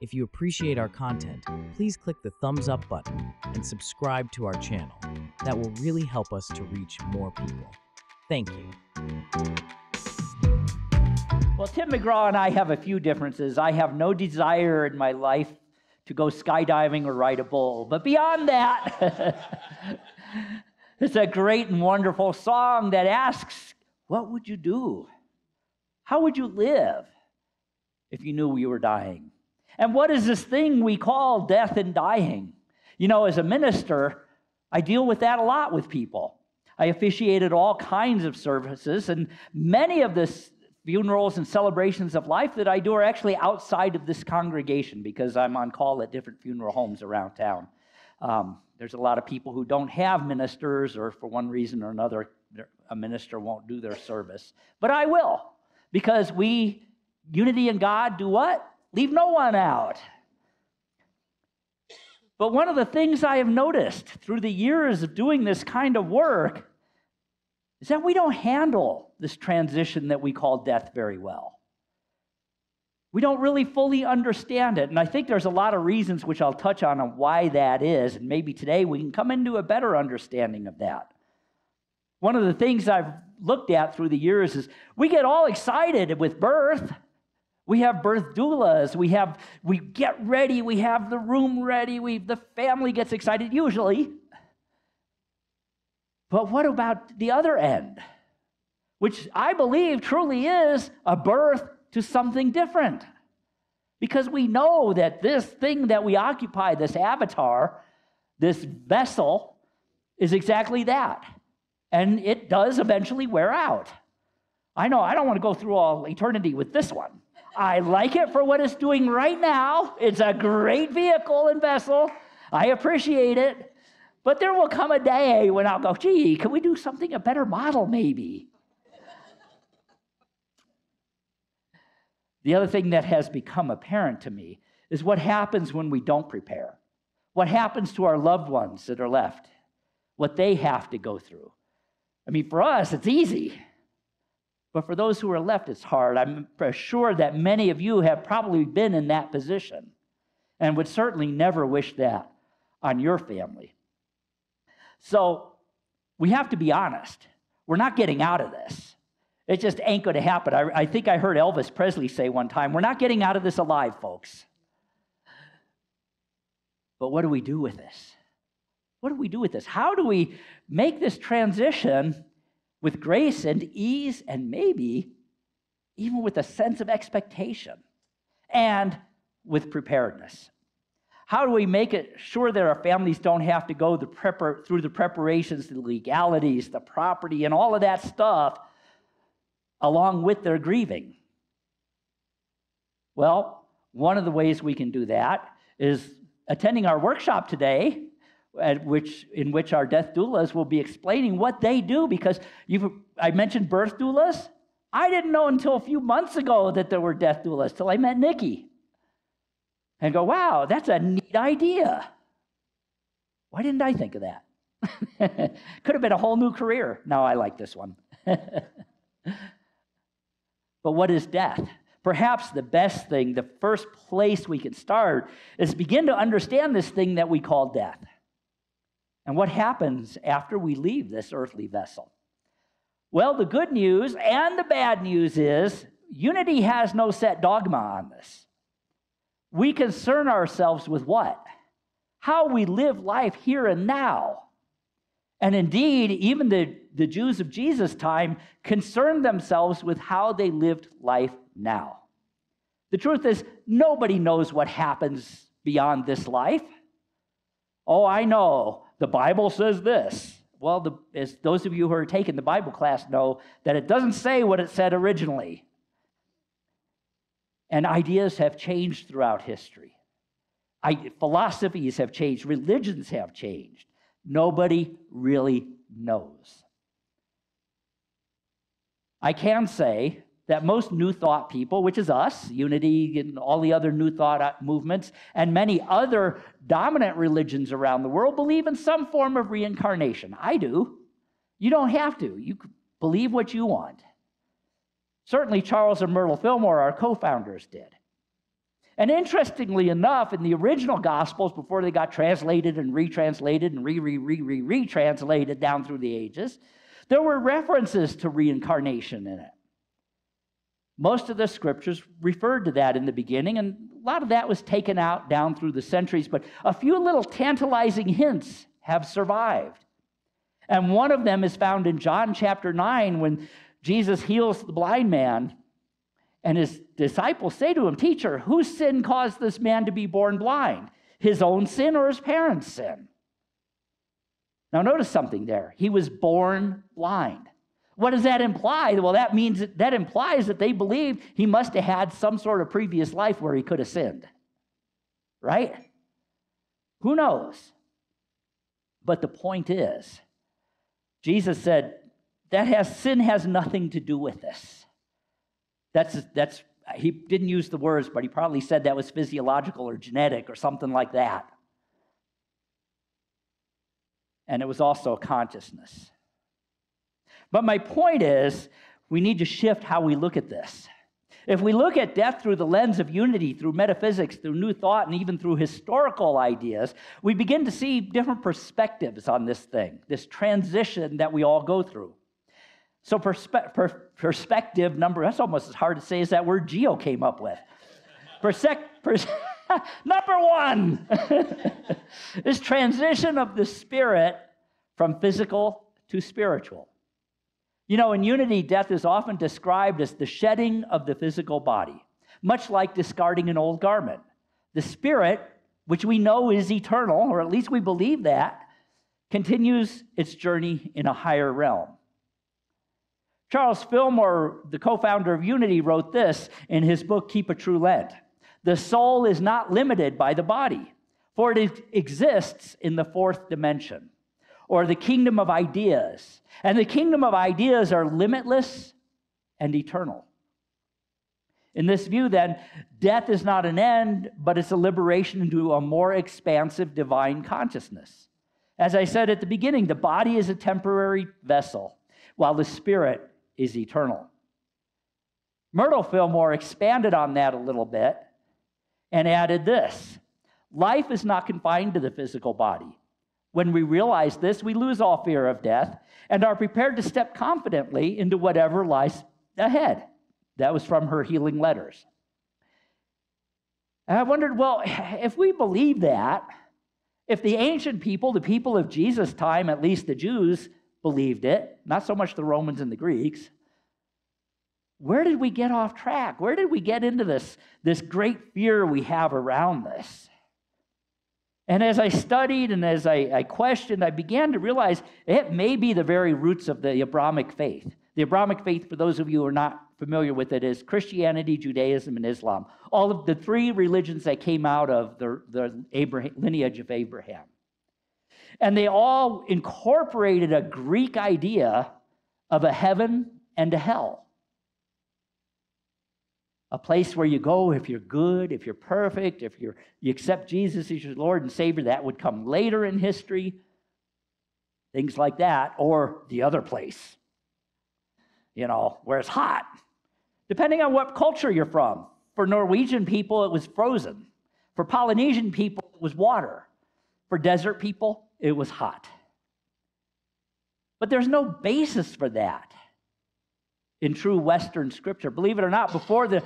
If you appreciate our content, please click the thumbs up button and subscribe to our channel. That will really help us to reach more people. Thank you. Well, Tim McGraw and I have a few differences. I have no desire in my life to go skydiving or ride a bull. But beyond that, it's a great and wonderful song that asks, what would you do? How would you live if you knew you were dying? And what is this thing we call death and dying? You know, as a minister, I deal with that a lot with people. I officiated all kinds of services, and many of the funerals and celebrations of life that I do are actually outside of this congregation because I'm on call at different funeral homes around town. There's a lot of people who don't have ministers, or for one reason or another, a minister won't do their service. But I will, because we, unity in God, do what? Leave no one out. But one of the things I have noticed through the years of doing this kind of work is that we don't handle this transition that we call death very well. We don't really fully understand it, and I think there's a lot of reasons which I'll touch on why that is, and maybe today we can come into a better understanding of that. One of the things I've looked at through the years is we get all excited with birth. We have birth doulas, we get ready, we have the room ready, the family gets excited usually. But what about the other end? Which I believe truly is a birth to something different. Because we know that this thing that we occupy, this avatar, this vessel, is exactly that. And it does eventually wear out. I know I don't want to go through all eternity with this one. I like it for what it's doing right now. It's a great vehicle and vessel. I appreciate it. But there will come a day when I'll go, gee, can we do something, a better model maybe? The other thing that has become apparent to me is what happens when we don't prepare. What happens to our loved ones that are left? What they have to go through. I mean, for us, it's easy. But for those who are left, it's hard. I'm sure that many of you have probably been in that position and would certainly never wish that on your family. So we have to be honest. We're not getting out of this. It just ain't going to happen. I think I heard Elvis Presley say one time, we're not getting out of this alive, folks. But what do we do with this? What do we do with this? How do we make this transition with grace and ease, and maybe even with a sense of expectation and with preparedness? How do we make it sure that our families don't have to go through the preparations, the legalities, the property, and all of that stuff along with their grieving? Well, one of the ways we can do that is attending our workshop today, in which our death doulas will be explaining what they do, because I mentioned birth doulas. I didn't know until a few months ago that there were death doulas, till I met Nikki. And go, wow, that's a neat idea. Why didn't I think of that? Could have been a whole new career. No, I like this one. But what is death? Perhaps the best thing, the first place we can start, is begin to understand this thing that we call death. And what happens after we leave this earthly vessel? Well, the good news and the bad news is unity has no set dogma on this. We concern ourselves with what? How we live life here and now. And indeed, even the Jews of Jesus' time concerned themselves with how they lived life now. The truth is, nobody knows what happens beyond this life. Oh, I know. The Bible says this. Well, as those of you who are taking the Bible class know, that it doesn't say what it said originally. And ideas have changed throughout history. Philosophies have changed. Religions have changed. Nobody really knows. I can say that most New Thought people, which is us, Unity and all the other New Thought movements, and many other dominant religions around the world believe in some form of reincarnation. I do. You don't have to. You can believe what you want. Certainly Charles and Myrtle Fillmore, our co-founders, did. And interestingly enough, in the original Gospels, before they got translated and retranslated and retranslated down through the ages, there were references to reincarnation in it. Most of the scriptures referred to that in the beginning, and a lot of that was taken out down through the centuries, but a few little tantalizing hints have survived. And one of them is found in John chapter 9 when Jesus heals the blind man, and his disciples say to him, "Teacher, whose sin caused this man to be born blind? His own sin or his parents' sin?" Now notice something there. He was born blind. What does that imply? Well, that implies that they believe he must have had some sort of previous life where he could have sinned. Right? Who knows? But the point is, Jesus said, sin has nothing to do with this. He didn't use the words, but he probably said that was physiological or genetic or something like that. And it was also a consciousness. But my point is, we need to shift how we look at this. If we look at death through the lens of unity, through metaphysics, through new thought, and even through historical ideas, we begin to see different perspectives on this thing, this transition that we all go through. So perspective number, that's almost as hard to say as that word Geo came up with. Number one, this transition of the spirit from physical to spiritual. You know, in unity, death is often described as the shedding of the physical body, much like discarding an old garment. The spirit, which we know is eternal, or at least we believe that, continues its journey in a higher realm. Charles Fillmore, the co-founder of Unity, wrote this in his book, Keep a True Lent. The soul is not limited by the body, for it exists in the fourth dimension, or the kingdom of ideas. And the kingdom of ideas are limitless and eternal. In this view, then, death is not an end, but it's a liberation into a more expansive divine consciousness. As I said at the beginning, the body is a temporary vessel, while the spirit is eternal. Myrtle Fillmore expanded on that a little bit and added this: life is not confined to the physical body. When we realize this, we lose all fear of death and are prepared to step confidently into whatever lies ahead. That was from her healing letters. And I wondered, well, if we believe that, if the ancient people, the people of Jesus' time, at least the Jews, believed it, not so much the Romans and the Greeks, where did we get off track? Where did we get into this great fear we have around this? And as I studied and as I questioned, I began to realize it may be the very roots of the Abrahamic faith. The Abrahamic faith, for those of you who are not familiar with it, is Christianity, Judaism, and Islam. All of the three religions that came out of the lineage of Abraham. And they all incorporated a Greek idea of a heaven and a hell. A place where you go if you're good, if you're perfect, if you accept Jesus as your Lord and Savior. That would come later in history. Things like that. Or the other place, where it's hot. Depending on what culture you're from. For Norwegian people, it was frozen. For Polynesian people, it was water. For desert people, it was hot. But there's no basis for that in true Western scripture. Believe it or not, about the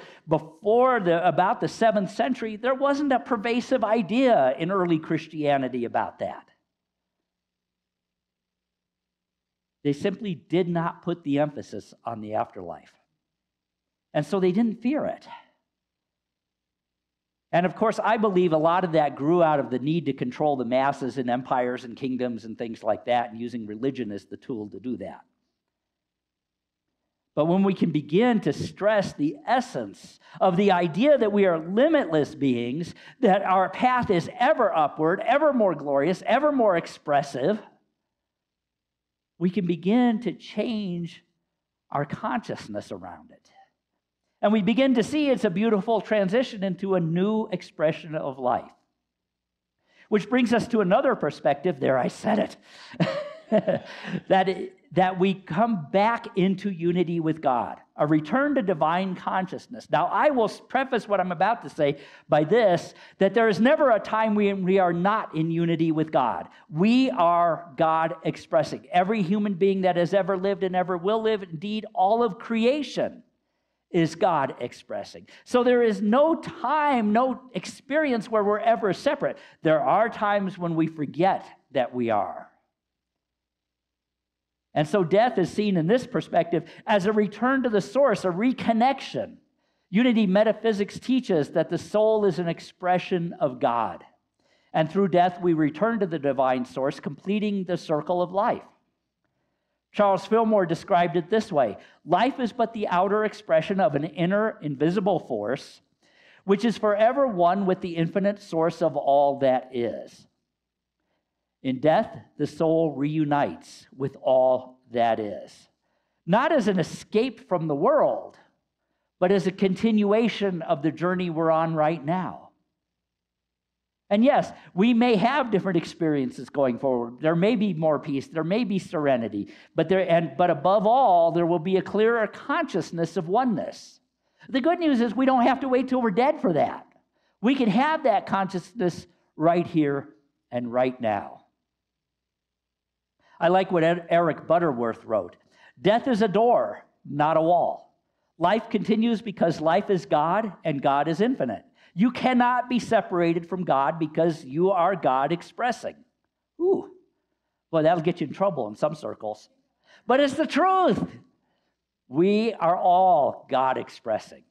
7th century, there wasn't a pervasive idea in early Christianity about that. They simply did not put the emphasis on the afterlife. And so they didn't fear it. And of course, I believe a lot of that grew out of the need to control the masses in empires and kingdoms and things like that, and using religion as the tool to do that. But when we can begin to stress the essence of the idea that we are limitless beings, that our path is ever upward, ever more glorious, ever more expressive, we can begin to change our consciousness around it. And we begin to see it's a beautiful transition into a new expression of life. Which brings us to another perspective, there I said it, that we come back into unity with God. a return to divine consciousness. Now, I will preface what I'm about to say by this, that there is never a time when we are not in unity with God. We are God expressing. Every human being that has ever lived and ever will live, indeed, all of creation is God expressing. So there is no time, no experience where we're ever separate. There are times when we forget that we are. And so death is seen in this perspective as a return to the source, a reconnection. Unity metaphysics teaches that the soul is an expression of God. And through death, we return to the divine source, completing the circle of life. Charles Fillmore described it this way: life is but the outer expression of an inner, invisible force, which is forever one with the infinite source of all that is. In death, the soul reunites with all that is, not as an escape from the world, but as a continuation of the journey we're on right now. And yes, we may have different experiences going forward. There may be more peace, there may be serenity, but above all, there will be a clearer consciousness of oneness. The good news is we don't have to wait till we're dead for that. We can have that consciousness right here and right now. I like what Eric Butterworth wrote. Death is a door, not a wall. Life continues because life is God and God is infinite. You cannot be separated from God because you are God expressing. Ooh, well, that'll get you in trouble in some circles. But it's the truth. We are all God expressing.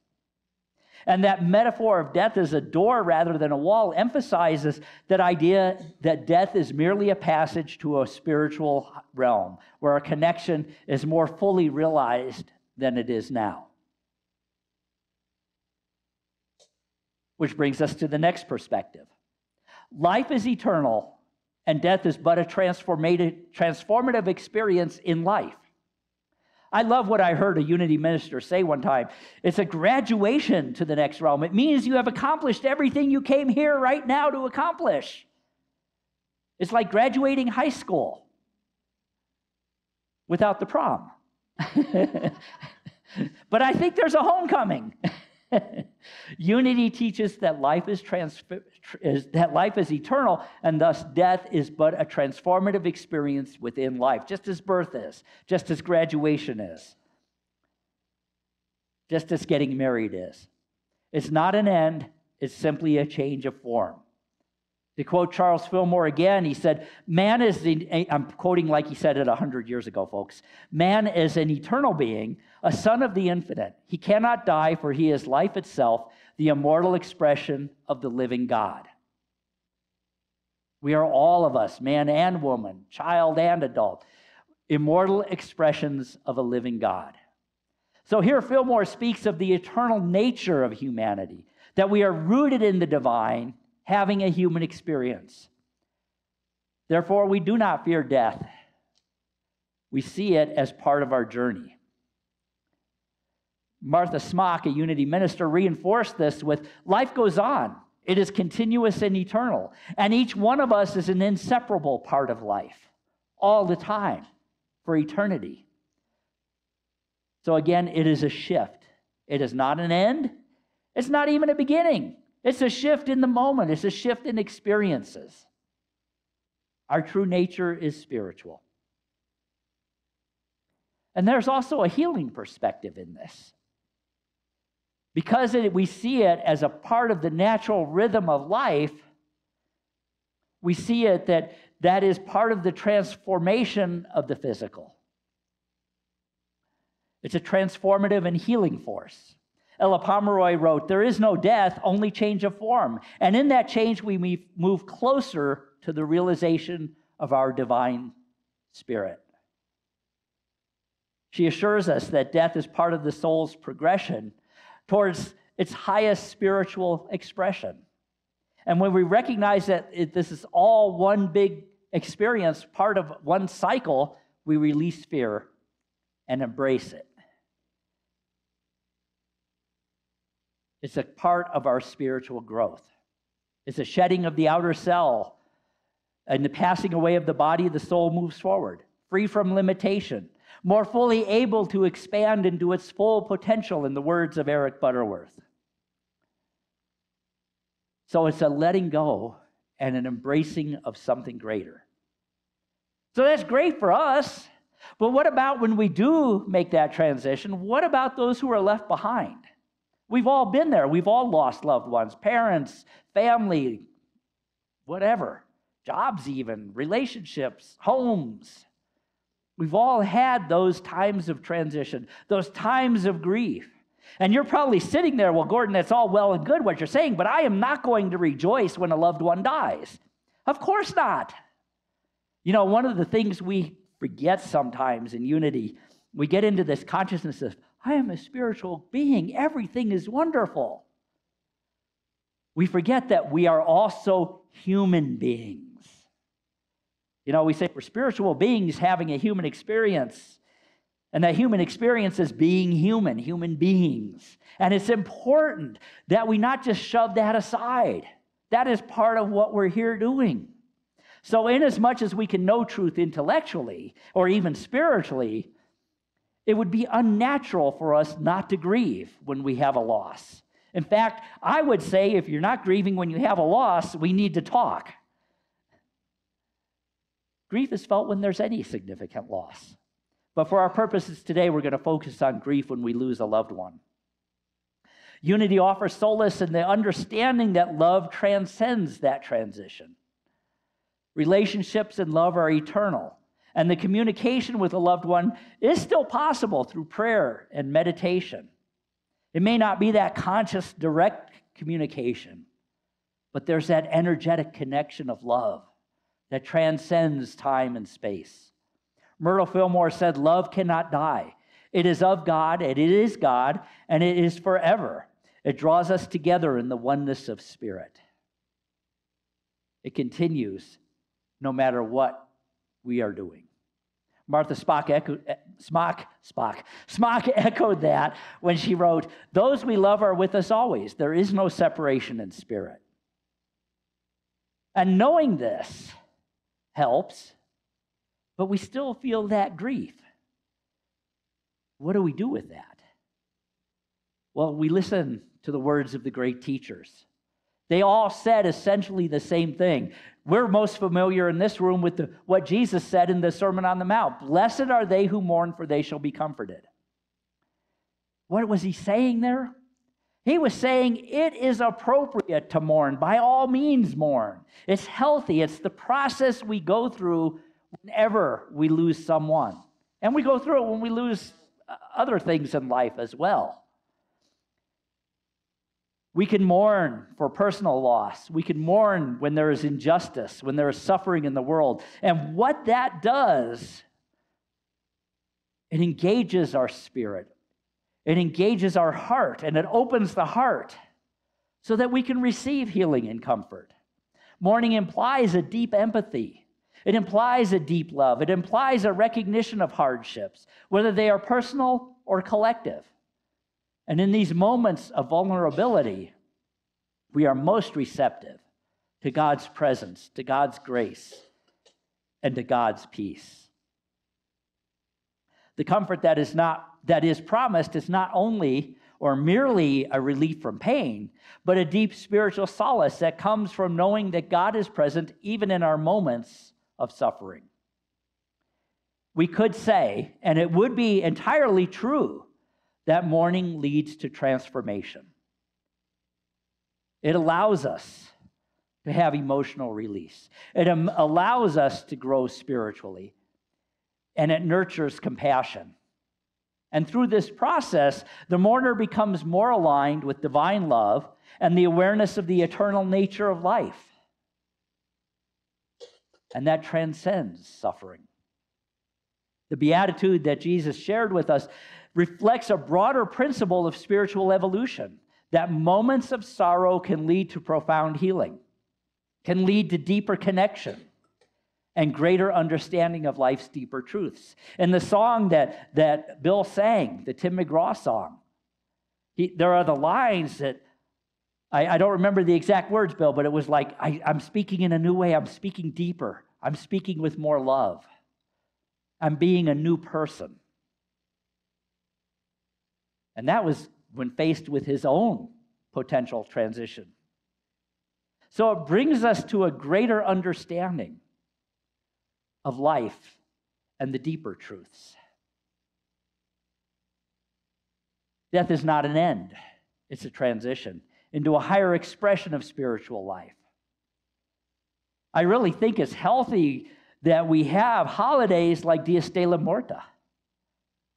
And that metaphor of death as a door rather than a wall emphasizes that idea that death is merely a passage to a spiritual realm where a connection is more fully realized than it is now. Which brings us to the next perspective. Life is eternal, and death is but a transformative experience in life. I love what I heard a Unity minister say one time. It's a graduation to the next realm. It means you have accomplished everything you came here right now to accomplish. It's like graduating high school without the prom. But I think there's a homecoming. Unity teaches that life is eternal, and thus death is but a transformative experience within life, just as birth is, just as graduation is, just as getting married is. It's not an end, it's simply a change of form. To quote Charles Fillmore again, he said, man is, I'm quoting like he said it 100 years ago, folks. Man is an eternal being, a son of the infinite. He cannot die, for he is life itself, the immortal expression of the living God. We are all of us, man and woman, child and adult, immortal expressions of a living God. So here Fillmore speaks of the eternal nature of humanity, that we are rooted in the divine, having a human experience. Therefore, we do not fear death. We see it as part of our journey. Martha Smock, a Unity minister, reinforced this with, life goes on. It is continuous and eternal. And each one of us is an inseparable part of life, all the time, for eternity. So again, it is a shift. It is not an end. It's not even a beginning. It's a shift in the moment. It's a shift in experiences. Our true nature is spiritual. And there's also a healing perspective in this. Because we see it as a part of the natural rhythm of life, we see it that is part of the transformation of the physical. It's a transformative and healing force. Ella Pomeroy wrote, there is no death, only change of form. And in that change, we move closer to the realization of our divine spirit. She assures us that death is part of the soul's progression towards its highest spiritual expression. And when we recognize that this is all one big experience, part of one cycle, we release fear and embrace it. It's a part of our spiritual growth. It's a shedding of the outer cell, and the passing away of the body, the soul moves forward, free from limitation. more fully able to expand into its full potential, in the words of Eric Butterworth. So it's a letting go and an embracing of something greater. So that's great for us, but what about when we do make that transition? What about those who are left behind? We've all been there. We've all lost loved ones, parents, family, whatever, jobs even, relationships, homes. We've all had those times of transition, those times of grief. And you're probably sitting there, well, Gordon, that's all well and good what you're saying, but I am not going to rejoice when a loved one dies. Of course not. You know, one of the things we forget sometimes in unity, we get into this consciousness of, I am a spiritual being. Everything is wonderful. We forget that we are also human beings. You know, we say we're spiritual beings having a human experience. And that human experience is being human, human beings. And it's important that we not just shove that aside. That is part of what we're here doing. So inasmuch as we can know truth intellectually or even spiritually, it would be unnatural for us not to grieve when we have a loss. In fact, I would say if you're not grieving when you have a loss, we need to talk. Grief is felt when there's any significant loss. But for our purposes today, we're going to focus on grief when we lose a loved one. Unity offers solace in the understanding that love transcends that transition. Relationships and love are eternal, and the communication with a loved one is still possible through prayer and meditation. It may not be that conscious, direct communication, but there's that energetic connection of love that transcends time and space. Myrtle Fillmore said, love cannot die. It is of God, and it is God, and it is forever. It draws us together in the oneness of spirit. It continues no matter what we are doing. Martha Smock echoed that when she wrote, those we love are with us always. There is no separation in spirit. And knowing this helps, but we still feel that grief. What do we do with that? Well, we listen to the words of the great teachers. They all said essentially the same thing. We're most familiar in this room with what Jesus said in the Sermon on the Mount. Blessed are they who mourn, for they shall be comforted. What was he saying there? He was saying it is appropriate to mourn. By all means, mourn. It's healthy. It's the process we go through whenever we lose someone. And we go through it when we lose other things in life as well. We can mourn for personal loss. We can mourn when there is injustice, when there is suffering in the world. And what that does, it engages our spirit. It engages our heart, and it opens the heart so that we can receive healing and comfort. Mourning implies a deep empathy. It implies a deep love. It implies a recognition of hardships, whether they are personal or collective. And in these moments of vulnerability, we are most receptive to God's presence, to God's grace, and to God's peace. The comfort that is promised is not only or merely a relief from pain, but a deep spiritual solace that comes from knowing that God is present even in our moments of suffering. We could say, and it would be entirely true, that mourning leads to transformation. It allows us to have emotional release. It allows us to grow spiritually. And it nurtures compassion. And through this process, the mourner becomes more aligned with divine love and the awareness of the eternal nature of life. And that transcends suffering. The beatitude that Jesus shared with us reflects a broader principle of spiritual evolution, that moments of sorrow can lead to profound healing, can lead to deeper connection, and greater understanding of life's deeper truths. In the song that Bill sang, the Tim McGraw song, there are the lines that, I don't remember the exact words, Bill, but it was like, I'm speaking in a new way, I'm speaking deeper, I'm speaking with more love, I'm being a new person. And that was when faced with his own potential transition. So it brings us to a greater understanding of life and the deeper truths. Death is not an end. It's a transition into a higher expression of spiritual life. I really think it's healthy that we have holidays like Dias de la Muerta,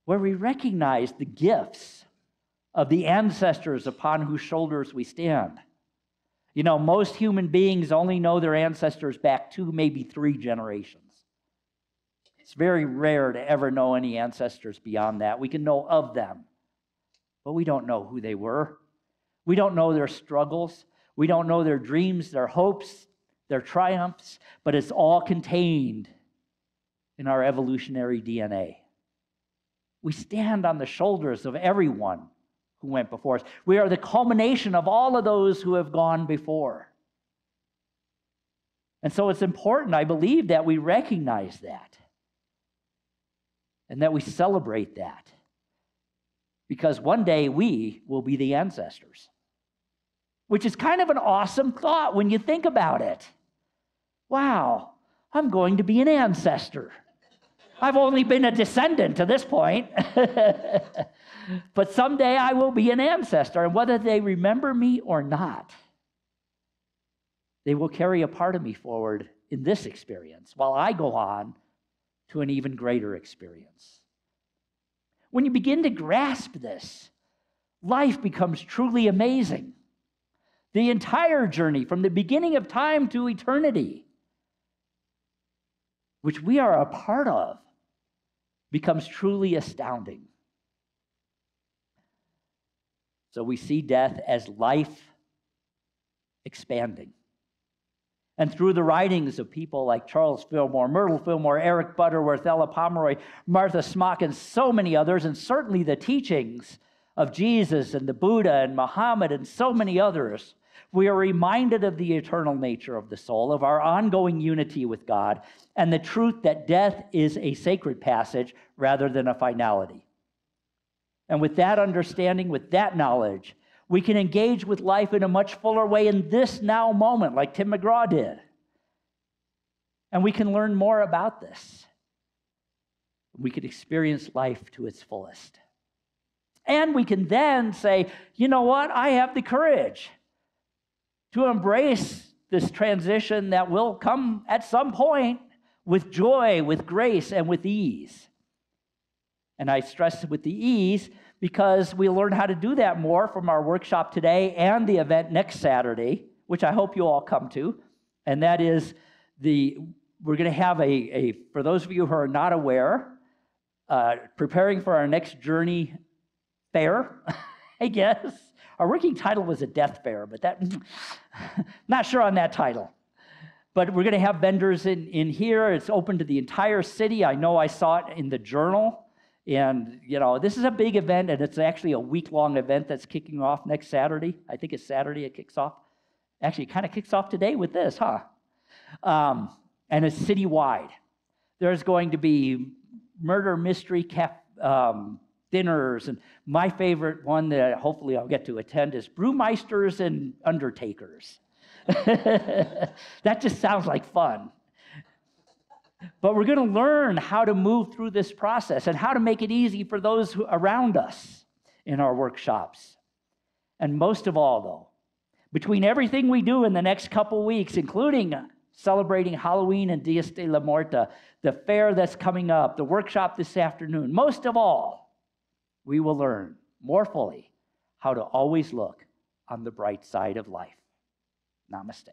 where we recognize the gifts of the ancestors upon whose shoulders we stand. You know, most human beings only know their ancestors back 2, maybe 3 generations. It's very rare to ever know any ancestors beyond that. We can know of them, but we don't know who they were. We don't know their struggles. We don't know their dreams, their hopes, their triumphs, but it's all contained in our evolutionary DNA. We stand on the shoulders of everyone who went before us. We are the culmination of all of those who have gone before. And so it's important, I believe, that we recognize that and that we celebrate that, because one day we will be the ancestors, which is kind of an awesome thought when you think about it. Wow, I'm going to be an ancestor. I've only been a descendant to this point, but someday I will be an ancestor, and whether they remember me or not, they will carry a part of me forward in this experience while I go on to an even greater experience. When you begin to grasp this, life becomes truly amazing. The entire journey from the beginning of time to eternity, which we are a part of, becomes truly astounding. So we see death as life expanding. And through the writings of people like Charles Fillmore, Myrtle Fillmore, Eric Butterworth, Ella Pomeroy, Martha Smock, and so many others, and certainly the teachings of Jesus and the Buddha and Muhammad and so many others, we are reminded of the eternal nature of the soul, of our ongoing unity with God, and the truth that death is a sacred passage rather than a finality. And with that understanding, with that knowledge, we can engage with life in a much fuller way in this now moment, like Tim McGraw did. And we can learn more about this. We can experience life to its fullest. And we can then say, you know what? I have the courage to embrace this transition that will come at some point with joy, with grace, and with ease. And I stress with the ease because we learn how to do that more from our workshop today and the event next Saturday, which I hope you all come to. And that is we're going to have for those of you who are not aware, preparing for our next journey fair, I guess. Our working title was a death fair, but not sure on that title. But we're going to have vendors in here. It's open to the entire city. I know I saw it in the Journal. And, you know, this is a big event, and it's actually a week-long event that's kicking off next Saturday. I think it's Saturday it kicks off. Actually, it kind of kicks off today with this, huh? And it's citywide. There's going to be murder mystery dinners, and my favorite one that hopefully I'll get to attend is Brewmeisters and Undertakers. That just sounds like fun. But we're going to learn how to move through this process and how to make it easy for those around us in our workshops. And most of all, though, between everything we do in the next couple weeks, including celebrating Halloween and Dias de la Muerta, the fair that's coming up, the workshop this afternoon, most of all, we will learn more fully how to always look on the bright side of life. Namaste.